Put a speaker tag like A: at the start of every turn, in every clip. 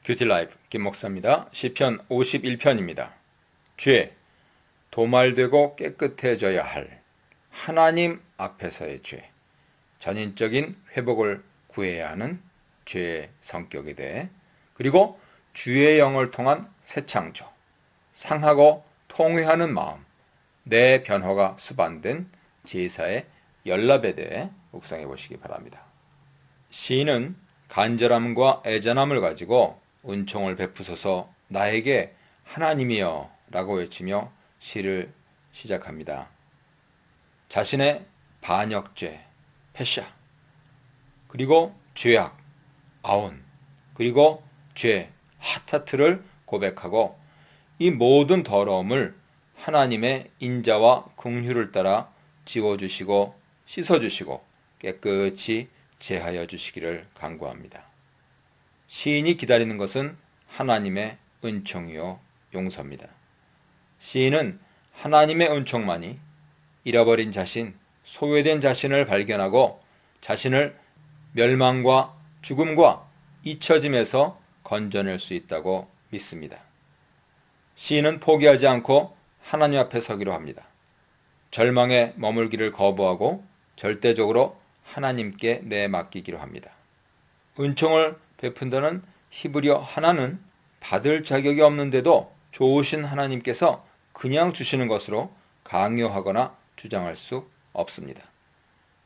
A: 큐티라이프 김목사입니다. 시편 51편입니다. 죄, 도말되고 깨끗해져야 할 하나님 앞에서의 죄, 전인적인 회복을 구해야 하는 죄의 성격에 대해, 그리고 주의 영을 통한 새 창조, 상하고 통회하는 마음, 내 변화가 수반된 제사의 연합에 대해 묵상해 보시기 바랍니다. 시인은 간절함과 애잔함을 가지고 은총을 베푸소서 나에게 하나님이여 라고 외치며 시를 시작합니다. 자신의 반역죄, 패샤, 그리고 죄악, 아온, 그리고 죄, 하타트를 고백하고 이 모든 더러움을 하나님의 인자와 긍휼을 따라 지워주시고 씻어주시고 깨끗이 제하여 주시기를 간구합니다. 시인이 기다리는 것은 하나님의 은총이요 용서입니다. 시인은 하나님의 은총만이 잃어버린 자신, 소외된 자신을 발견하고 자신을 멸망과 죽음과 잊혀짐에서 건져낼 수 있다고 믿습니다. 시인은 포기하지 않고 하나님 앞에 서기로 합니다. 절망에 머물기를 거부하고 절대적으로 하나님께 내맡기기로 합니다. 은총을 베푼다는 히브리어 하나는 받을 자격이 없는데도 좋으신 하나님께서 그냥 주시는 것으로 강요하거나 주장할 수 없습니다.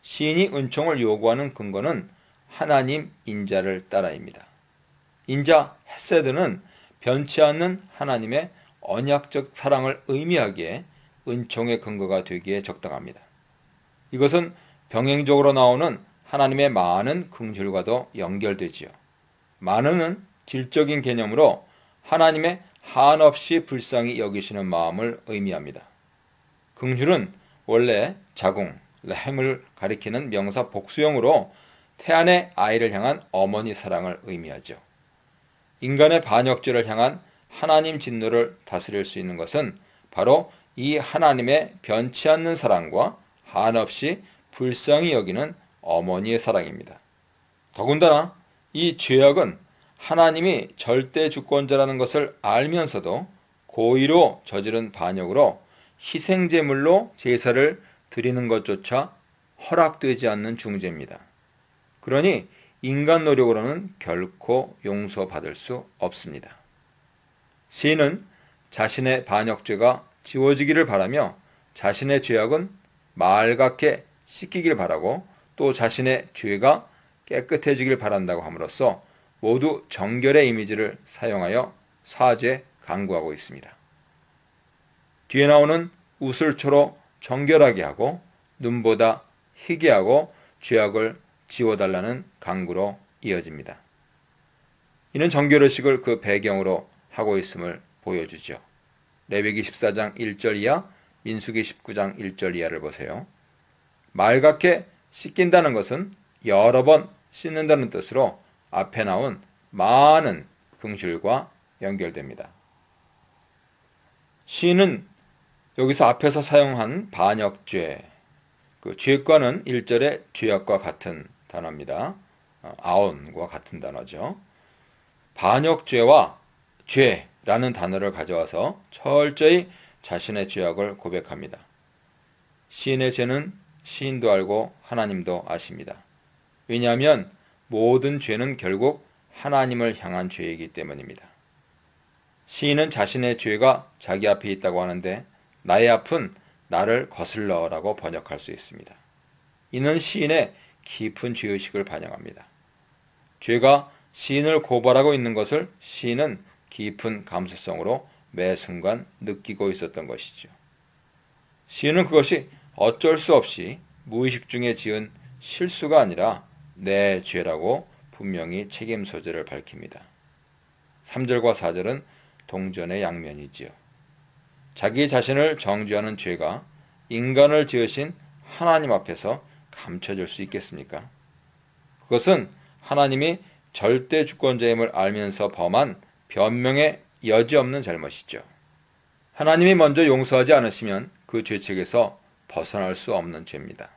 A: 시인이 은총을 요구하는 근거는 하나님 인자를 따라입니다. 인자 헤세드는 변치 않는 하나님의 언약적 사랑을 의미하기에 은총의 근거가 되기에 적당합니다. 이것은 병행적으로 나오는 하나님의 많은 긍휼과도 연결되지요. 많은은 질적인 개념으로 하나님의 한없이 불쌍히 여기시는 마음을 의미합니다. 긍휼은 원래 자궁, 램을 가리키는 명사 복수형으로 태안의 아이를 향한 어머니 사랑을 의미하죠. 인간의 반역죄를 향한 하나님 진노를 다스릴 수 있는 것은 바로 이 하나님의 변치 않는 사랑과 한없이 불쌍히 여기는 어머니의 사랑입니다. 더군다나 이 죄악은 하나님이 절대 주권자라는 것을 알면서도 고의로 저지른 반역으로 희생제물로 제사를 드리는 것조차 허락되지 않는 중죄입니다. 그러니 인간 노력으로는 결코 용서받을 수 없습니다. 시인은 자신의 반역죄가 지워지기를 바라며 자신의 죄악은 맑게 씻기길 바라고 또 자신의 죄가 깨끗해지길 바란다고 함으로써 모두 정결의 이미지를 사용하여 사죄 강구하고 있습니다. 뒤에 나오는 우슬초로 정결하게 하고 눈보다 희게 하고 죄악을 지워달라는 강구로 이어집니다. 이는 정결의식을 그 배경으로 하고 있음을 보여주죠. 레위기 14장 1절 이하, 민수기 19장 1절 이하를 보세요. 맑게 씻긴다는 것은 여러 번 씻는다는 뜻으로 앞에 나온 많은 긍휼과 연결됩니다. 시인은 여기서 앞에서 사용한 반역죄, 그 죄과는 1절의 죄악과 같은 단어입니다. 아온과 같은 단어죠. 반역죄와 죄라는 단어를 가져와서 철저히 자신의 죄악을 고백합니다. 시인의 죄는 시인도 알고 하나님도 아십니다. 왜냐하면 모든 죄는 결국 하나님을 향한 죄이기 때문입니다. 시인은 자신의 죄가 자기 앞에 있다고 하는데 나의 앞은 나를 거슬러라고 번역할 수 있습니다. 이는 시인의 깊은 죄의식을 반영합니다. 죄가 시인을 고발하고 있는 것을 시인은 깊은 감수성으로 매 순간 느끼고 있었던 것이죠. 시인은 그것이 어쩔 수 없이 무의식 중에 지은 실수가 아니라 내 죄라고 분명히 책임 소재를 밝힙니다. 3절과 4절은 동전의 양면이지요. 자기 자신을 정죄하는 죄가 인간을 지으신 하나님 앞에서 감춰질 수 있겠습니까? 그것은 하나님이 절대 주권자임을 알면서 범한 변명의 여지없는 잘못이죠. 하나님이 먼저 용서하지 않으시면 그 죄책에서 벗어날 수 없는 죄입니다.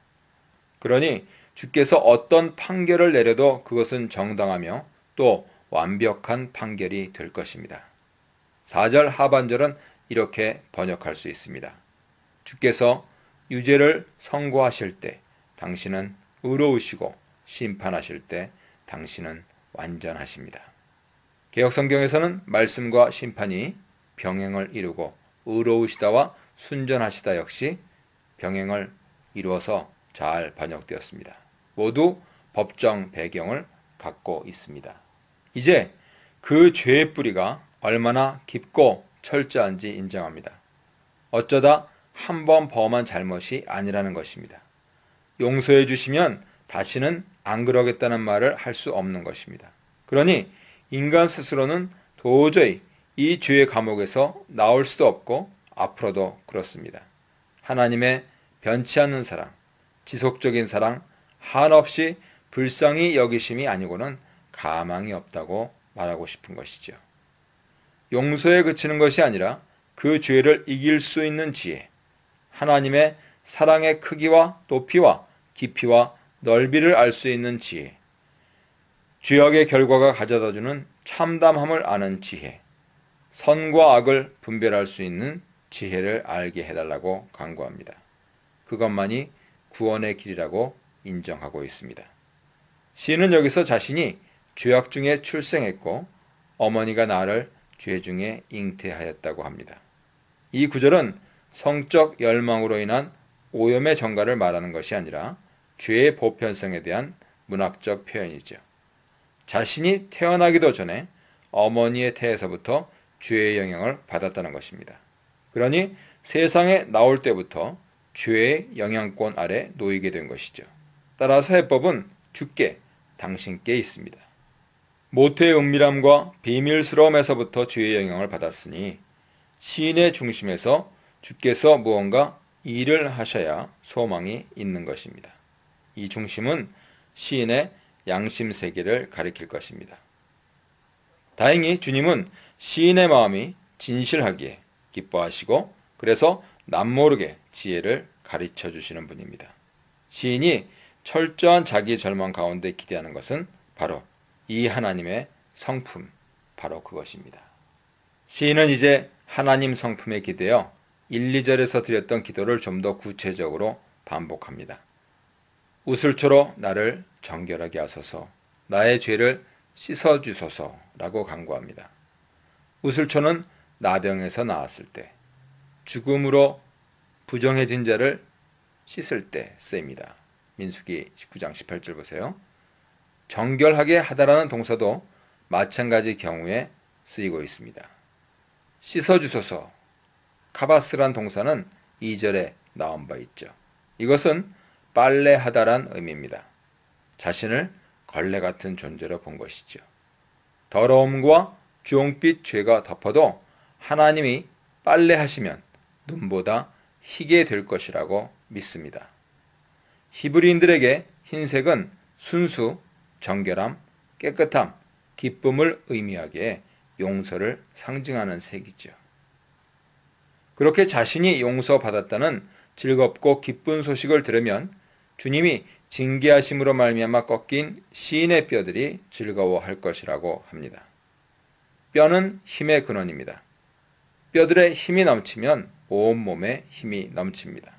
A: 그러니 주께서 어떤 판결을 내려도 그것은 정당하며 또 완벽한 판결이 될 것입니다. 4절 하반절은 이렇게 번역할 수 있습니다. 주께서 유죄를 선고하실 때 당신은 의로우시고 심판하실 때 당신은 완전하십니다. 개역성경에서는 말씀과 심판이 병행을 이루고 의로우시다와 순전하시다 역시 병행을 이루어서 잘 번역되었습니다. 모두 법정 배경을 갖고 있습니다. 이제 그 죄의 뿌리가 얼마나 깊고 철저한지 인정합니다. 어쩌다 한 번 범한 잘못이 아니라는 것입니다. 용서해 주시면 다시는 안 그러겠다는 말을 할 수 없는 것입니다. 그러니 인간 스스로는 도저히 이 죄의 감옥에서 나올 수도 없고 앞으로도 그렇습니다. 하나님의 변치 않는 사랑, 지속적인 사랑, 한없이 불쌍히 여기심이 아니고는 가망이 없다고 말하고 싶은 것이죠. 용서에 그치는 것이 아니라 그 죄를 이길 수 있는 지혜, 하나님의 사랑의 크기와 높이와 깊이와 넓이를 알 수 있는 지혜, 죄악의 결과가 가져다주는 참담함을 아는 지혜, 선과 악을 분별할 수 있는 지혜를 알게 해달라고 간구합니다. 그것만이 구원의 길이라고 인정하고 있습니다. 시인은 여기서 자신이 죄악 중에 출생했고 어머니가 나를 죄 중에 잉태하였다고 합니다. 이 구절은 성적 열망으로 인한 오염의 전가를 말하는 것이 아니라 죄의 보편성에 대한 문학적 표현이죠. 자신이 태어나기도 전에 어머니의 태에서부터 죄의 영향을 받았다는 것입니다. 그러니 세상에 나올 때부터 죄의 영향권 아래 놓이게 된 것이죠. 따라서 해법은 주께, 당신께 있습니다. 모태의 은밀함과 비밀스러움에서부터 죄의 영향을 받았으니 시인의 중심에서 주께서 무언가 일을 하셔야 소망이 있는 것입니다. 이 중심은 시인의 양심 세계를 가리킬 것입니다. 다행히 주님은 시인의 마음이 진실하기에 기뻐하시고 그래서 남모르게 지혜를 가르쳐 주시는 분입니다. 시인이 철저한 자기 절망 가운데 기대하는 것은 바로 이 하나님의 성품, 바로 그것입니다. 시인은 이제 하나님 성품에 기대어 1, 2절에서 드렸던 기도를 좀 더 구체적으로 반복합니다. 우슬초로 나를 정결하게 하소서, 나의 죄를 씻어주소서라고 간구합니다. 우슬초는 나병에서 나았을 때, 죽음으로 부정해진 자를 씻을 때 쓰입니다. 민수기 19장 18절 보세요. 정결하게 하다라는 동사도 마찬가지 경우에 쓰이고 있습니다. 씻어주소서, 카바스란 동사는 2절에 나온 바 있죠. 이것은 빨래하다란 의미입니다. 자신을 걸레 같은 존재로 본 것이죠. 더러움과 주홍빛 죄가 덮어도 하나님이 빨래하시면 눈보다 희게 될 것이라고 믿습니다. 히브리인들에게 흰색은 순수, 정결함, 깨끗함, 기쁨을 의미하기에 용서를 상징하는 색이죠. 그렇게 자신이 용서받았다는 즐겁고 기쁜 소식을 들으면 주님이 징계하심으로 말미암아 꺾인 시인의 뼈들이 즐거워할 것이라고 합니다. 뼈는 힘의 근원입니다. 뼈들의 힘이 넘치면 온몸에 힘이 넘칩니다.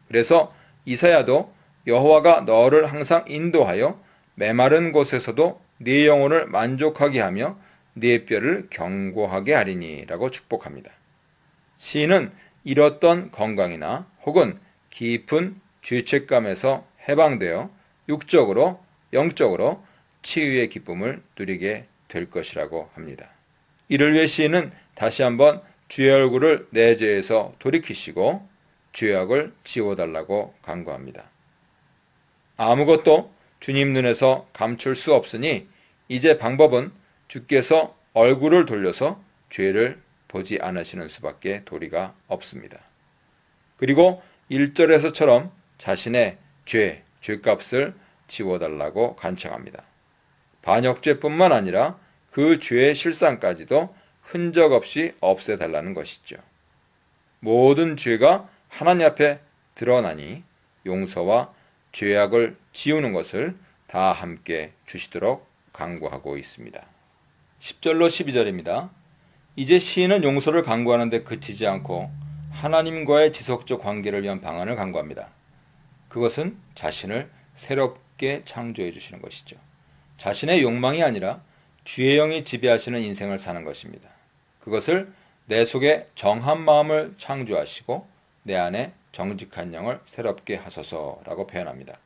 A: 그래서 이사야도 여호와가 너를 항상 인도하여 메마른 곳에서도 네 영혼을 만족하게 하며 네 뼈를 견고하게 하리니 라고 축복합니다. 시인은 잃었던 건강이나 혹은 깊은 죄책감에서 해방되어 육적으로 영적으로 치유의 기쁨을 누리게 될 것이라고 합니다. 이를 위해 시인은 다시 한번 주의 얼굴을 내 죄에서 돌이키시고 죄악을 지워달라고 간구합니다. 아무것도 주님 눈에서 감출 수 없으니 이제 방법은 주께서 얼굴을 돌려서 죄를 보지 않으시는 수밖에 도리가 없습니다. 그리고 1절에서처럼 자신의 죄값을 지워달라고 간청합니다. 반역죄뿐만 아니라 그 죄의 실상까지도 흔적 없이 없애달라는 것이죠. 모든 죄가 하나님 앞에 드러나니 용서와 죄악을 지우는 것을 다 함께 주시도록 간구하고 있습니다. 10절로 12절입니다. 이제 시인은 용서를 강구하는 데 그치지 않고 하나님과의 지속적 관계를 위한 방안을 강구합니다. 그것은 자신을 새롭게 창조해 주시는 것이죠. 자신의 욕망이 아니라 주의 영이 지배하시는 인생을 사는 것입니다. 그것을 내 속에 정한 마음을 창조하시고 내 안에 정직한 영을 새롭게 하소서라고 표현합니다.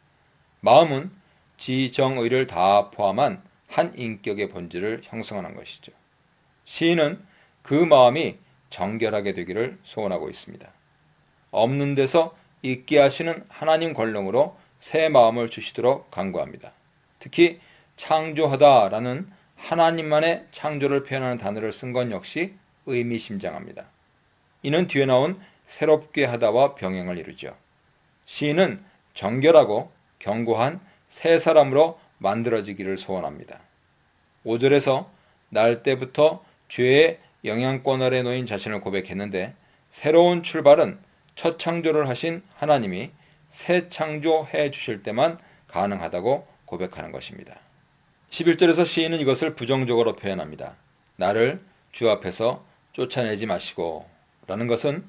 A: 마음은 지정의를 다 포함한 한 인격의 본질을 형성하는 것이죠. 시인은 그 마음이 정결하게 되기를 소원하고 있습니다. 없는 데서 있게 하시는 하나님 권능으로 새 마음을 주시도록 간구합니다. 특히 창조하다라는 하나님만의 창조를 표현하는 단어를 쓴 건 역시 의미심장합니다. 이는 뒤에 나온 새롭게 하다와 병행을 이루죠. 시인은 정결하고 견고한 새 사람으로 만들어지기를 소원합니다. 5절에서 날 때부터 죄의 영향권 아래 놓인 자신을 고백했는데 새로운 출발은 첫 창조를 하신 하나님이 새 창조해 주실 때만 가능하다고 고백하는 것입니다. 11절에서 시인은 이것을 부정적으로 표현합니다. 나를 주 앞에서 쫓아내지 마시고 라는 것은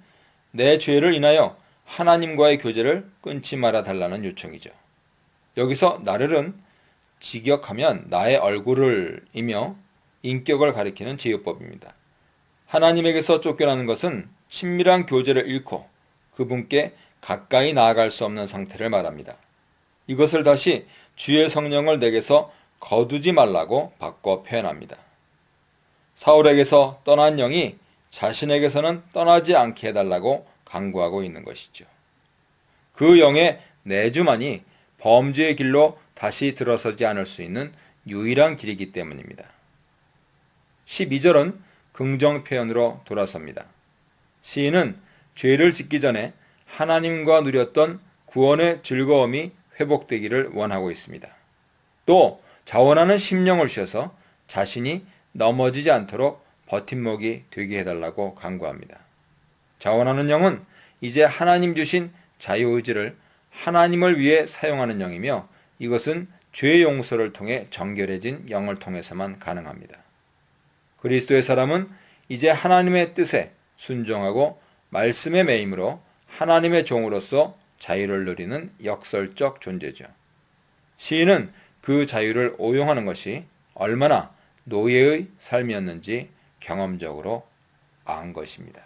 A: 내 죄를 인하여 하나님과의 교제를 끊지 말아 달라는 요청이죠. 여기서 나를은 직역하면 나의 얼굴을 이며 인격을 가리키는 제요법입니다. 하나님에게서 쫓겨나는 것은 친밀한 교제를 잃고 그분께 가까이 나아갈 수 없는 상태를 말합니다. 이것을 다시 주의 성령을 내게서 거두지 말라고 바꿔 표현합니다. 사울에게서 떠난 영이 자신에게서는 떠나지 않게 해달라고 간구하고 있는 것이죠. 그 영의 내주만이 범죄의 길로 다시 들어서지 않을 수 있는 유일한 길이기 때문입니다. 12절은 긍정 표현으로 돌아섭니다. 시인은 죄를 짓기 전에 하나님과 누렸던 구원의 즐거움이 회복되기를 원하고 있습니다. 또 자원하는 심령을 주셔서 자신이 넘어지지 않도록 버팀목이 되게 해달라고 간구합니다. 자원하는 영은 이제 하나님 주신 자유의지를 하나님을 위해 사용하는 영이며 이것은 죄 용서를 통해 정결해진 영을 통해서만 가능합니다. 그리스도의 사람은 이제 하나님의 뜻에 순종하고 말씀의 매임으로 하나님의 종으로서 자유를 누리는 역설적 존재죠. 시인은 그 자유를 오용하는 것이 얼마나 노예의 삶이었는지 경험적으로 안 것입니다.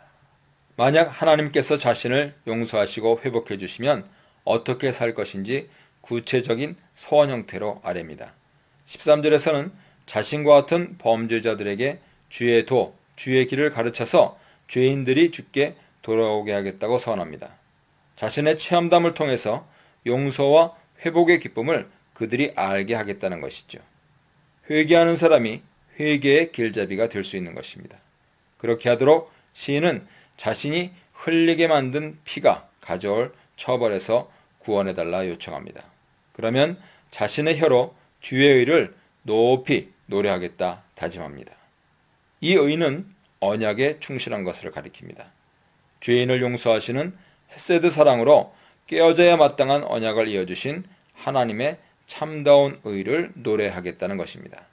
A: 만약 하나님께서 자신을 용서하시고 회복해 주시면 어떻게 살 것인지 구체적인 소원 형태로 아뢰입니다. 13절에서는 자신과 같은 범죄자들에게 주의 도, 주의 길을 가르쳐서 죄인들이 주께 돌아오게 하겠다고 선언합니다. 자신의 체험담을 통해서 용서와 회복의 기쁨을 그들이 알게 하겠다는 것이죠. 회개하는 사람이 회개의 길잡이가 될 수 있는 것입니다. 그렇게 하도록 시인은 자신이 흘리게 만든 피가 가져올 처벌에서 구원해달라 요청합니다. 그러면 자신의 혀로 주의 의를 높이 노래하겠다 다짐합니다. 이 의는 언약에 충실한 것을 가리킵니다. 죄인을 용서하시는 헤세드 사랑으로 깨어져야 마땅한 언약을 이어주신 하나님의 참다운 의를 노래하겠다는 것입니다.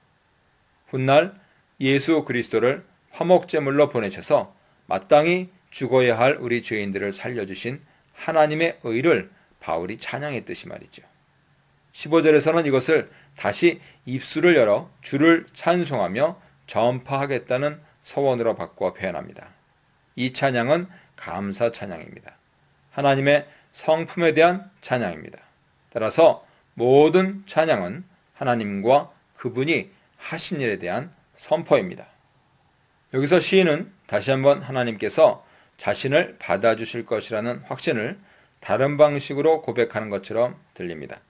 A: 훗날 예수 그리스도를 화목제물로 보내셔서 마땅히 죽어야 할 우리 죄인들을 살려주신 하나님의 의를 바울이 찬양했듯이 말이죠. 15절에서는 이것을 다시 입술을 열어 주를 찬송하며 전파하겠다는 서원으로 바꾸어 표현합니다. 이 찬양은 감사 찬양입니다. 하나님의 성품에 대한 찬양입니다. 따라서 모든 찬양은 하나님과 그분이 하신 일에 대한 선포입니다. 여기서 시인은 다시 한번 하나님께서 자신을 받아주실 것이라는 확신을 다른 방식으로 고백하는 것처럼 들립니다.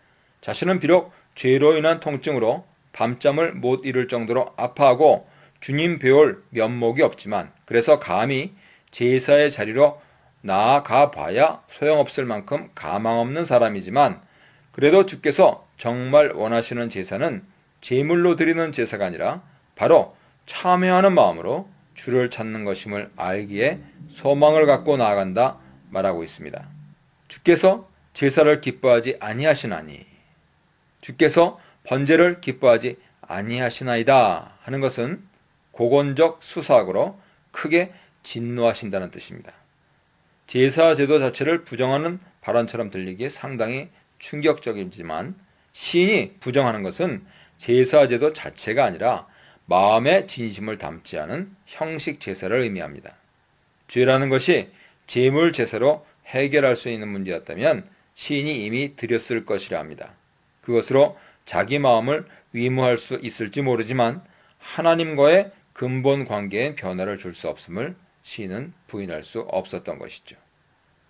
A: 자신은 비록 죄로 인한 통증으로 밤잠을 못 이룰 정도로 아파하고 주님 배울 면목이 없지만 그래서 감히 제사의 자리로 나아가 봐야 소용없을 만큼 가망 없는 사람이지만 그래도 주께서 정말 원하시는 제사는 제물로 드리는 제사가 아니라 바로 참여하는 마음으로 주를 찾는 것임을 알기에 소망을 갖고 나아간다 말하고 있습니다. 주께서 제사를 기뻐하지 아니하시나니 주께서 번제를 기뻐하지 아니하시나이다 하는 것은 고건적 수사학으로 크게 진노하신다는 뜻입니다. 제사 제도 자체를 부정하는 발언처럼 들리기에 상당히 충격적이지만 시인이 부정하는 것은 제사 제도 자체가 아니라 마음의 진심을 담지 않은 형식 제사를 의미합니다. 죄라는 것이 제물 제사로 해결할 수 있는 문제였다면 시인이 이미 드렸을 것이라 합니다. 그것으로 자기 마음을 위무할 수 있을지 모르지만 하나님과의 근본 관계엔 변화를 줄 수 없음을 시인은 부인할 수 없었던 것이죠.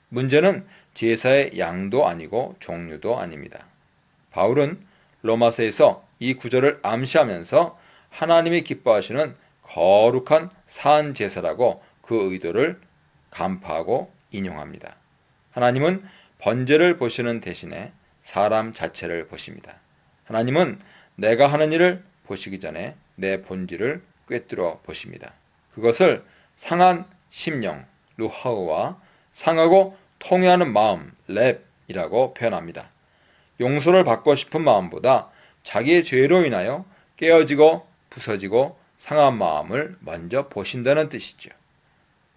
A: 문제는 제사의 양도 아니고 종류도 아닙니다. 바울은 로마서에서 이 구절을 암시하면서 하나님이 기뻐하시는 거룩한 산 제사라고 그 의도를 간파하고 인용합니다. 하나님은 번제를 보시는 대신에 사람 자체를 보십니다. 하나님은 내가 하는 일을 보시기 전에 내 본질을 꿰뚫어 보십니다. 그것을 상한 심령, 루하우와 상하고 통회하는 마음, 랩이라고 표현합니다. 용서를 받고 싶은 마음보다 자기의 죄로 인하여 깨어지고 부서지고 상한 마음을 먼저 보신다는 뜻이죠.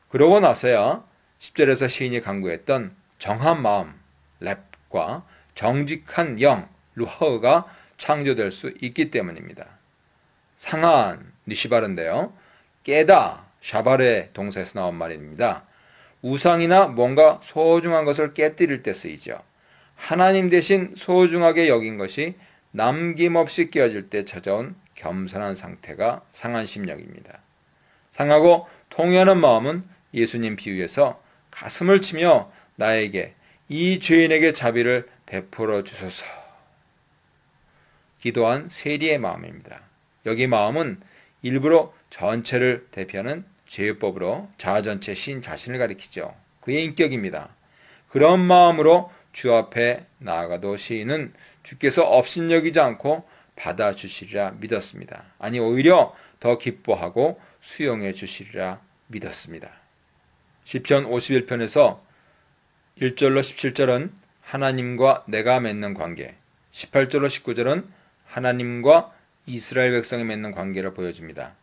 A: 그러고 나서야 10절에서 시인이 강구했던 정한 마음, 랩과 정직한 영, 루하우가 창조될 수 있기 때문입니다. 상한, 니시바르인데요. 깨다, 샤바르의 동사에서 나온 말입니다. 우상이나 뭔가 소중한 것을 깨뜨릴 때 쓰이죠. 하나님 대신 소중하게 여긴 것이 남김없이 깨어질 때 찾아온 겸손한 상태가 상한 심령입니다. 상하고 통회하는 마음은 예수님 비유에서 가슴을 치며 나에게 이 죄인에게 자비를 베풀어 주소서 기도한 세리의 마음입니다. 여기 마음은 일부러 전체를 대표하는 제요법으로 자아 전체 신 자신을 가리키죠. 그의 인격입니다. 그런 마음으로 주 앞에 나아가도 시인은 주께서 업신여기지 않고 받아주시리라 믿었습니다. 아니 오히려 더 기뻐하고 수용해 주시리라 믿었습니다. 시편 51편에서 1절로 17절은 하나님과 내가 맺는 관계, 18절로 19절은 하나님과 이스라엘 백성이 맺는 관계를 보여줍니다.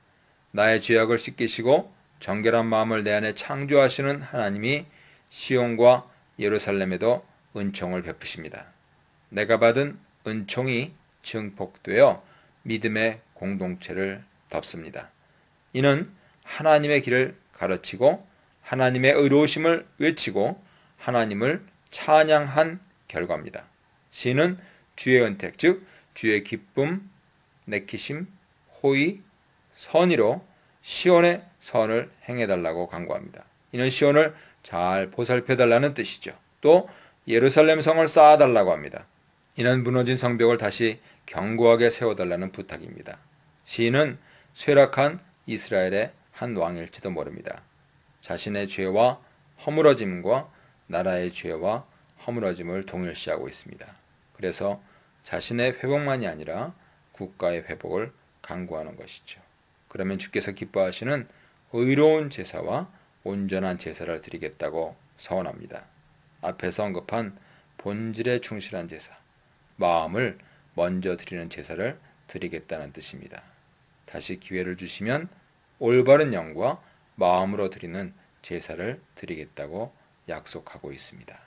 A: 나의 죄악을 씻기시고 정결한 마음을 내 안에 창조하시는 하나님이 시온과 예루살렘에도 은총을 베푸십니다. 내가 받은 은총이 증폭되어 믿음의 공동체를 덮습니다. 이는 하나님의 길을 가르치고 하나님의 의로우심을 외치고 하나님을 찬양한 결과입니다. 시는 주의 은택, 즉 주의 기쁨, 내키심, 호의, 선의로 시온의 선을 행해달라고 간구합니다. 이는 시온을 잘 보살펴달라는 뜻이죠. 또 예루살렘 성을 쌓아달라고 합니다. 이는 무너진 성벽을 다시 견고하게 세워달라는 부탁입니다. 시인은 쇠락한 이스라엘의 한 왕일지도 모릅니다. 자신의 죄와 허물어짐과 나라의 죄와 허물어짐을 동일시하고 있습니다. 그래서 자신의 회복만이 아니라 국가의 회복을 간구하는 것이죠. 그러면 주께서 기뻐하시는 의로운 제사와 온전한 제사를 드리겠다고 서원합니다. 앞에서 언급한 본질에 충실한 제사, 마음을 먼저 드리는 제사를 드리겠다는 뜻입니다. 다시 기회를 주시면 올바른 영과 마음으로 드리는 제사를 드리겠다고 약속하고 있습니다.